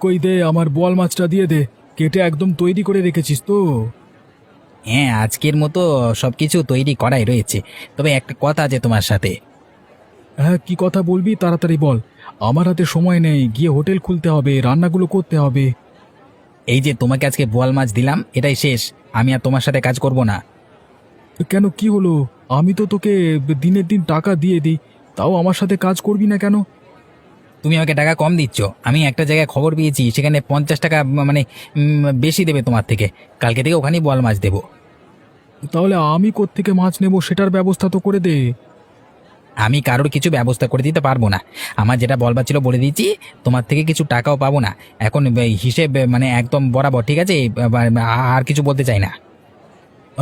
কই দে, আমার বোয়াল মাছটা দিয়ে দে। কেটে একদম তৈরি করে রেখেছিস তো? হ্যাঁ, আজকের মতো সবকিছু তৈরি করাই রয়েছে। তবে একটা কথা আছে তোমার সাথে। হ্যাঁ, কি কথা বলবি তাড়াতাড়ি বল। আমার হাতে সময় নেই, গিয়ে হোটেল খুলতে হবে, রান্নাগুলো করতে হবে। এই যে তোমাকে আজকে বোয়াল মাছ দিলাম, এটাই শেষ। আমি আর তোমার সাথে কাজ করব না। কেন, কি হলো? আমি তো তোকে দিনের দিন টাকা দিয়ে দিই, তাও আমার সাথে কাজ করবি না কেন? তুমি আমাকে টাকা কম দিচ্ছ। আমি একটা জায়গায় খবর পেয়েছি, সেখানে 50 টাকা মানে বেশি দেবে তোমার থেকে। কালকে থেকে ওখানেই বোয়াল মাছ দেবো। তাহলে আমি কোত্থেকে মাছ নেব সেটার ব্যবস্থা তো করে দে। আমি কারোর কিছু ব্যবস্থা করে দিতে পারবো না। আমার যেটা বলবার ছিল বলে দিয়েছি। তোমার থেকে কিছু টাকাও পাবো না। এখন হিসেব মানে একদম বরাবর, ঠিক আছে? আর কিছু বলতে চাই না।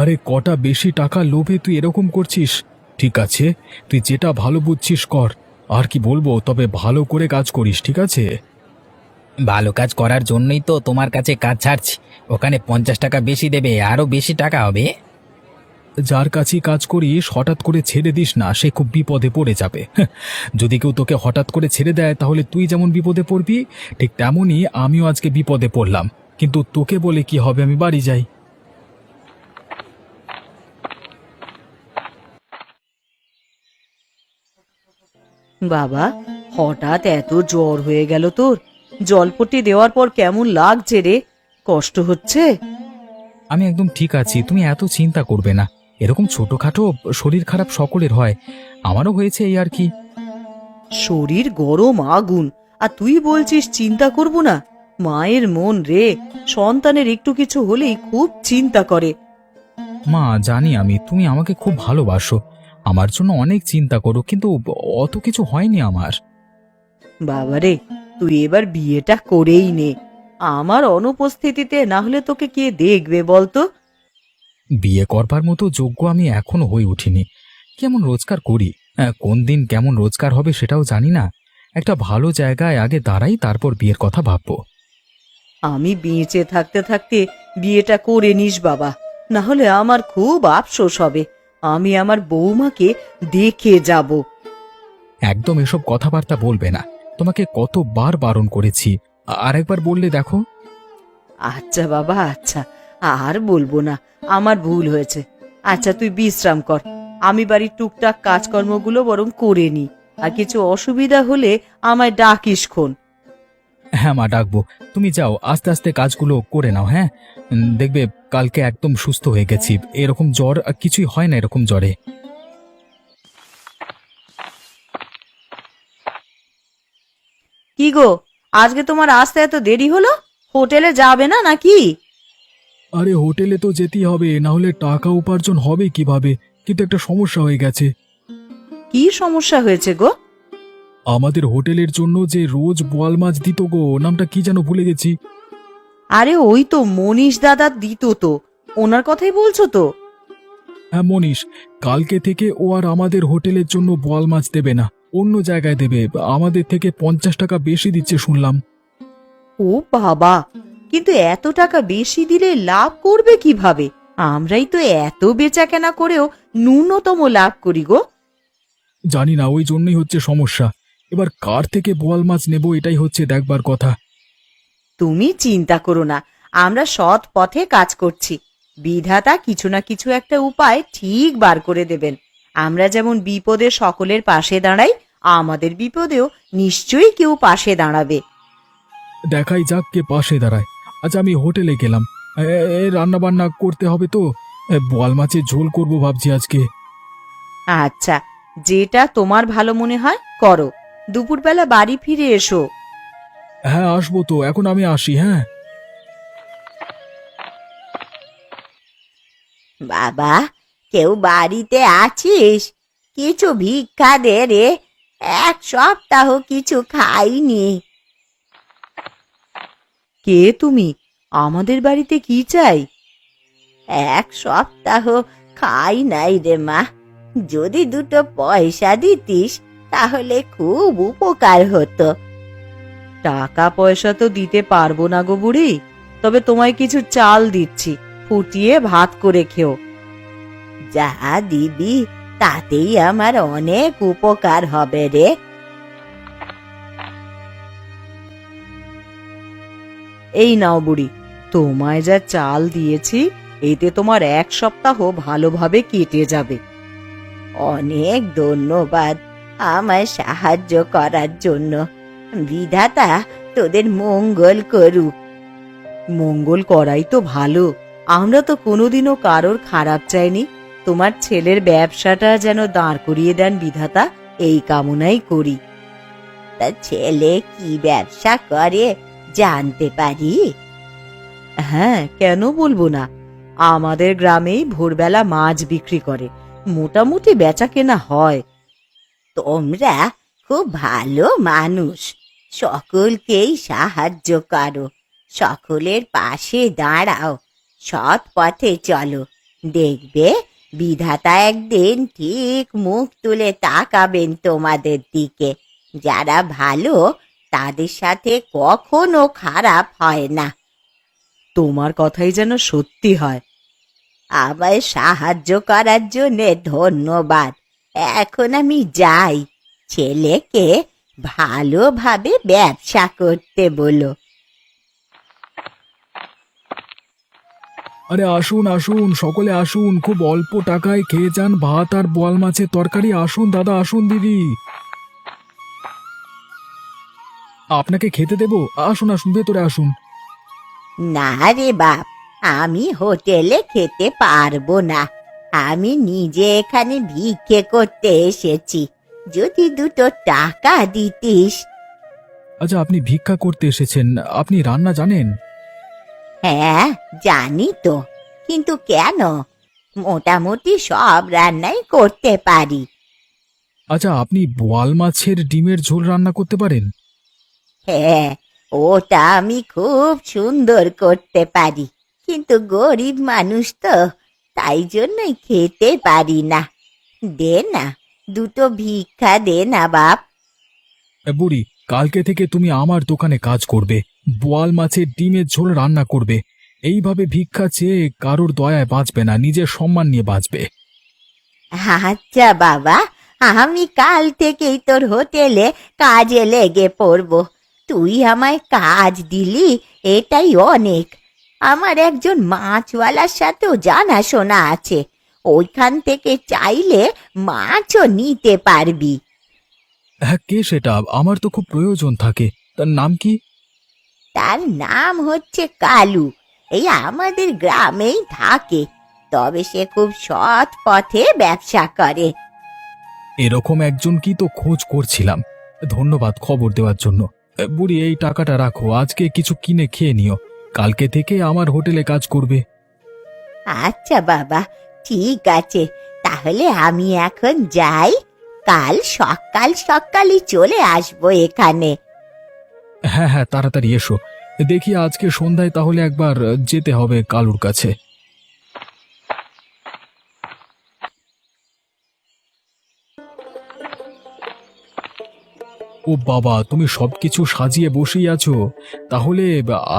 আরে কটা বেশি টাকা লোভে তুই এরকম করছিস? ঠিক আছে, তুই যেটা ভালো বুঝছিস কর। আর কি বলবো, তবে ভালো করে কাজ করিস, ঠিক আছে? ভালো কাজ করার জন্যই তো তোমার কাছে কাজ ছাড়ছি। ওখানে 50 টাকা বেশি দেবে, আরো বেশি টাকা হবে। যার কাছেই কাজ করিস হঠাৎ করে ছেড়ে দিস না, সে খুব বিপদে পড়ে যাবে। যদি কেউ তোকে হঠাৎ করে ছেড়ে দেয় তাহলে তুই যেমন বিপদে পড়বি, ঠিক তেমনই আমিও আজকে বিপদে পড়লাম। কিন্তু তোকে বলে কি হবে, আমি বাড়ি যাই। বাবা, হঠাৎ এত জ্বর হয়ে গেল তোর? জলপট্টি দেওয়ার পর কেমন লাগছে রে? কষ্ট হচ্ছে? আমি একদম ঠিক আছি, তুমি এত চিন্তা করবে না। এরকম ছোটখাটো শরীর খারাপ সকলের হয়, আমারও হয়েছে এই আর কি। শরীর গরম আগুন, আর তুই বলছিস চিন্তা করব না? মায়ের মন রে, সন্তানের একটু কিছু হলেই খুব চিন্তা করে। মা, জানি আমি তুমি আমাকে খুব ভালোবাসো, আমার জন্য অনেক চিন্তা করো, কিন্তু অত কিছু হয়নি আমার। বাবারে, তুই এবার বিয়েটা করেই নে। আমার অনুপস্থিতিতে না হলে তোকে কে দেখবে বলতো? বিয়ে করবার মতো যোগ্য আমি এখনো হয়ে উঠিনি। কেমন রোজগার করি, কোন দিন কেমন রোজগার হবে সেটাও জানি না। একটা ভালো জায়গায় আগে দাঁড়াই, তারপর বিয়ের কথা ভাববো। আমি বেঁচে থাকতে থাকতে বিয়েটা করে নিস বাবা, না হলে আমার খুব আফসোস হবে। আমি আমার বৌমাকে দেখে যাব। একদম এসব কথাবার্তা বলবে না, তোমাকে কতবার বারণ করেছি। আরেকবার বললে দেখো। আচ্ছা বাবা, আচ্ছা, আর বলবো না, আমার ভুল হয়েছে। আচ্ছা তুই বিশ্রাম কর, আমি বাড়ির টুকটাক কাজকর্মগুলো বরং করে নি। আর কিছু অসুবিধা হলে আমায় ডাকিস খন। হ্যাঁ মা, ডাকবো। তুমি যাও, আস্তে আস্তে কাজগুলো করে নাও, হ্যাঁ? দেখবে কালকে একদম সুস্থ হয়ে গেছি। এরকম জ্বর কিছুই হয় না এরকম জ্বরে। কি গো, আজকে তোমার আসতে এত দেরি হলো? হোটেলে যাবে না নাকি? আরে হোটেলে তো যেতেই হবে, না হলে টাকা উপার্জন হবে কিভাবে? কিন্তু একটা সমস্যা হয়ে গেছে। কি সমস্যা হয়েছে গো? আমাদের হোটেলের জন্য যে রোজ বোয়াল মাছ দিত গো, নামটা কি যেন ভুলে গেছি। আরে ওই তো মনীষ দাদা দিত তো, ওনার কথাই বলছো তো? হ্যাঁ মনীষ, কালকে থেকে ও আর আমাদের হোটেলের জন্য বোয়াল মাছ দেবে না, অন্য জায়গায় দেবে। আমাদের থেকে 50 টাকা বেশি দিচ্ছে শুনলাম। ও বাবা, কিন্তু এত টাকা বেশি দিলে লাভ করবে কিভাবে? আমরাই তো এত বেচাকেনা করেও ন্যূনতম লাভ করি গো। জানি না, ওই জন্যই হচ্ছে সমস্যা। এবার কার থেকে বোয়াল মাছ নেব এটাই হচ্ছে দেখবার কথা। তুমি চিন্তা করো না, আমরা সৎ পথে কাজ করছি। বিধাতা কিছু না কিছু একটা উপায় ঠিক বার করে দেবেন। আমরা যেমন বিপদে সকলের পাশে দাঁড়াই, আমাদের বিপদেও নিশ্চয়ই কেউ পাশে দাঁড়াবে। দেখাই যাক কে পাশে দাঁড়ায়। আচ্ছা, আমি হোটেলে গেলাম। রান্না বান্না করতে হবে তো। বোয়াল মাছের ঝোল করব ভাবছি আজকে। আচ্ছা, যেটা তোমার ভালো মনে হয় করো। দুপুরবেলা বাড়ি ফিরে এসো। হ্যাঁ আসবো তো, এখন আমি আসি, হ্যাঁ। বাবা, কেউ বাড়িতে আছিস? কিছু ভিক্ষা দে রে, এক সপ্তাহ কিছু খাইনি। কে তুমি? আমাদের বাড়িতে কি চাই? এক সপ্তাহ খাই নাই রে মা, যদি দুটো পয়সা দিতিস তাহলে খুব উপকার হতো। টাকা পয়সা তো দিতে পারবো না গো বুড়ি, তবে তোমায় কিছু চাল দিচ্ছি, ফুটিয়ে ভাত করে খেও। যা দিবি তাতেই আমার অনেক উপকার হবে রে। এই নাও বুড়ি, তোমায় যা চাল দিয়েছি এতে তোমার 1 সপ্তাহ ভালোভাবে কেটে যাবে। অনেক ধন্যবাদ আমায় সাহায্য করার জন্য। বিধাতা তোদের মঙ্গল করুক। মঙ্গল করাই তো ভালো, আমরা তো কোনোদিনও কারোর খারাপ চাইনি। তোমার ছেলের ব্যবসাটা যেন দাঁড় করিয়ে দেন বিধাতা, এই কামনাই করি। তা ছেলে কি ব্যবসা করে জানতে পারি? হ্যাঁ, কেন বলবো না। আমাদের গ্রামেই ভোরবেলা মাছ বিক্রি করে, মোটামুটি বেচা কেনা হয়। তোমরা খুব ভালো মানুষ, সকলকেই সাহায্য করো, সকলের পাশে দাঁড়াও, সৎ পথে চলো। দেখবে বিধাতা একদিন ঠিক মুখ তুলে তাকাবেন তোমাদের দিকে। যারা ভালো তাদের সাথে কখনো খারাপ হয় না। তোমার কথাই যেন সত্যি হয়। আমায় সাহায্য করার জন্য ধন্যবাদ। এখন আমি যাই, ছেলেকে ভালোভাবে ব্যবসা করতে বলো। আরে আসুন আসুন, সকলে আসুন, খুব অল্প টাকায় খেয়ে যান ভাত আর বোয়াল মাছের তরকারি। আসুন দাদা, আসুন দিদি, আপনাকে খেতে দেবো। আসুন আসুন, ভেতরে আসুন। না রে বাপ, আমি হোটেলে খেতে পারবো না। আমি নিজে এখানে ভিক্ষে করতে এসেছি, যদি 2 টাকা দিতিস। আচ্ছা, আপনি ভিক্ষা করতে এসেছেন, আপনি রান্না জানেন? হ্যাঁ জানি তো, কিন্তু কেন? মোটামুটি সব রান্নাই করতে পারি। আচ্ছা, আপনি বোয়াল মাছের ডিমের ঝোল রান্না করতে পারেন? হ্যাঁ, ওটা আমি খুব সুন্দর করতে পারি, কিন্তু গরিব মানুষ তো, তাই জন্যই খেতে পারি না। দে না, 2 ভিক্ষা দে না বাপ। বুড়ি, কালকে থেকে তুমি আমার দোকানে কাজ করবে, বোয়াল মাছের ডিমের ঝোল রান্না করবে। এইভাবে ভিক্ষা চেয়ে কারোর দয়ায় বাঁচবে না, নিজের সম্মান নিয়ে বাঁচবে। আচ্ছা বাবা, আমি কাল থেকেই তোর হোটেলে কাজে লেগে পড়ব। তুই আমায় কাজ দিলি, এটাই অনেক। আমার একজন মাছওয়ালার সাথেও জানাশোনা আছে, ওইখান থেকে চাইলে মাছও নিতে পারবি। হ্যাঁ, কে সেটা? আমার তো খুব প্রয়োজন থাকে। তার নাম কি? তার নাম হচ্ছে কালু, এই আমাদের গ্রামেই থাকে, তবে সে খুব সৎ পথে ব্যবসা করে। এরকম একজন কি তো খোঁজ করছিলাম। ধন্যবাদ খবর দেওয়ার জন্য। বুড়ি, এই টাকাটা রাখো, আজকে কিছু কিনে খেয়ে নিও, কালকে থেকে আমার হোটেলে কাজ করবে। আচ্ছা বাবা, ঠিক আছে, তাহলে আমি এখন যাই, কাল সকাল সকালই চলে আসবো এখানে। হ্যাঁ হ্যাঁ, তাড়াতাড়ি এসো। দেখি আজকে সন্ধ্যায় তাহলে একবার যেতে হবে কালুর কাছে। ও বাবা, তুমি সবকিছু সাজিয়ে বসেই আছো, তাহলে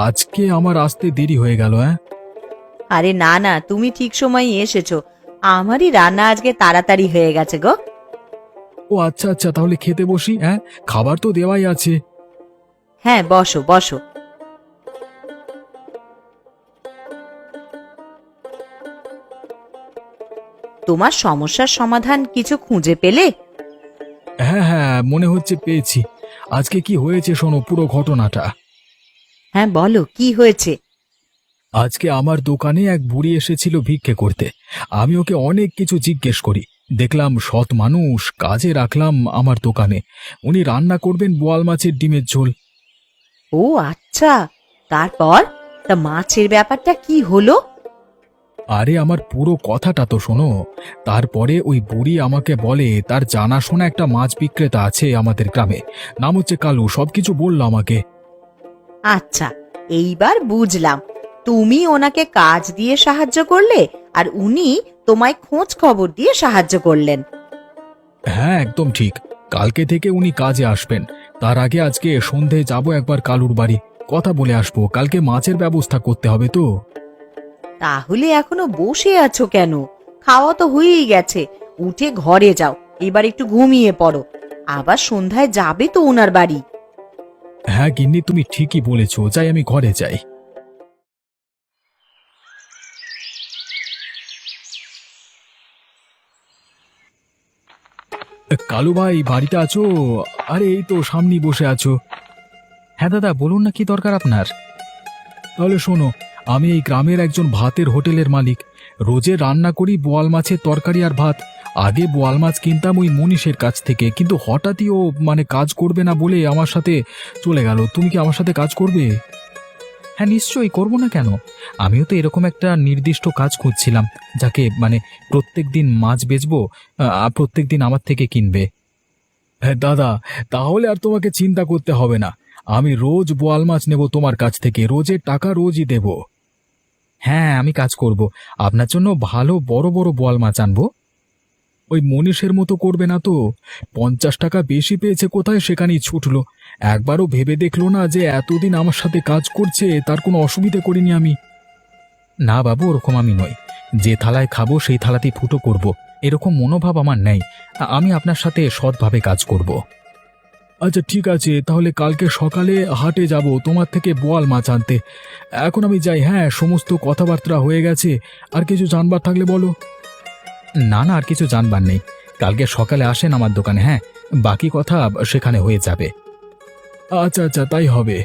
আজকে আমার আসতে দেরি হয়ে গেল? হ্যাঁ, আরে না না, তুমি ঠিক সময় এসেছো, আমারই রান্না আজকে তাড়াতাড়ি হয়ে গেছে গো। ও আচ্ছা আচ্ছা, তাহলে খেতে বসি। হ্যাঁ, খাবার তো দেওয়াই আছে। হ্যাঁ, বসো বসো। তোমার সমস্যার সমাধান কিছু খুঁজে পেলে? হ্যাঁ হ্যাঁ, মনে হচ্ছে পেয়েছি। আজকে কি হয়েছে শোনো পুরো ঘটনাটা। হ্যাঁ বলো, কি হয়েছে? আজকে আমার দোকানে এক বুড়ি এসেছিল ভিক্ষে করতে। আমি ওকে অনেক কিছু জিজ্ঞেস করি, দেখলাম সৎ মানুষ, কাজে রাখলাম আমার দোকানে। উনি রান্না করবেন বোয়াল মাছের ডিমের ঝোল। ও আচ্ছা, তারপর তা মাছের ব্যাপারটা কি হলো? আরে আমার পুরো কথাটা তো শোনো। তারপরে ওই বুড়ি আমাকে বলে তার জানাশোনা একটা মাছ বিক্রেতা আছে আমাদের গ্রামে, নাম হচ্ছে কালু, সবকিছু বলল আমাকে। আচ্ছা, এইবার বুঝলাম, তুমি ওনাকে কাজ দিয়ে সাহায্য করলে আর উনি তোমায় খোঁজ খবর দিয়ে সাহায্য করলেন। হ্যাঁ একদম ঠিক, কালকে থেকে উনি কাজে আসবেন। তার আগে আজকে সন্ধে যাব একবার কালুর বাড়ি, কথা বলে আসবো। কালকে মাছের ব্যবস্থা করতে হবে তো। তাহলে এখনো বসে আছো কেন? খাওয়া তো হয়েই গেছে, উঠে ঘরে যাও, এবার একটু ঘুমিয়ে পড়ো, আবার সন্ধ্যায় যাবে তো ওনার বাড়ি। হ্যাঁ গিন্নি, তুমি ঠিকই বলেছো, যাই আমি ঘরে যাই। কালু ভাই, বাড়িতে আছো? আরে এই তো সামনেই বসে আছো। হ্যাঁ দাদা, বলুন না কি দরকার আপনার। তাহলে শোনো, আমি এই গ্রামের একজন ভাতের হোটেলের মালিক। রোজে রান্না করি বোয়াল মাছের তরকারি আর ভাত। আগে বোয়াল মাছ কিনতাম ওই মনীষের কাছ থেকে, কিন্তু হঠাৎই ও কাজ করবে না বলে আমার সাথে চলে গেল। তুমি কি আমার সাথে কাজ করবে? হ্যাঁ নিশ্চয়ই, করবো না কেন। আমিও তো এরকম একটা নির্দিষ্ট কাজ খুঁজছিলাম, যাকে প্রত্যেক দিন মাছ বেচবো, প্রত্যেক দিন আমার থেকে কিনবে। হ্যাঁ দাদা, তাহলে আর তোমাকে চিন্তা করতে হবে না। আমি রোজ বোয়াল মাছ নেব তোমার কাছ থেকে, রোজের টাকা রোজই দেব। হ্যাঁ আমি কাজ করব, আপনার জন্য ভালো বড় বড় বোয়াল মাছ আনবো। ওই মনীষের মতো করবে না তো। 50 টাকা বেশি পেয়েছে কোথায়, সেখানেই ছুটলো। একবারও ভেবে দেখলো না যে এতদিন আমার সাথে কাজ করছে, তার কোনো অসুবিধে করিনি আমি। না বাবু, ওরকম আমি নই। যে থালায় খাবো সেই থালাতেই ফুটো করব, এরকম মনোভাব আমার নেই। আমি আপনার সাথে সৎভাবে কাজ করব। আচ্ছা ঠিক আছে, তাহলে কালকে সকালে হাটে যাব তোমার থেকে বোয়াল মাছ আনতে। এখন আমি যাই। হ্যাঁ, সমস্ত কথাবার্তা হয়ে গেছে। আর কিছু জানবার থাকলে বলো। না না, আর কিছু জানবার নেই। কালকে সকালে আসেন আমার দোকানে, হ্যাঁ, বাকি কথা সেখানে হয়ে যাবে। আচ্ছা আচ্ছা, তাই হবে।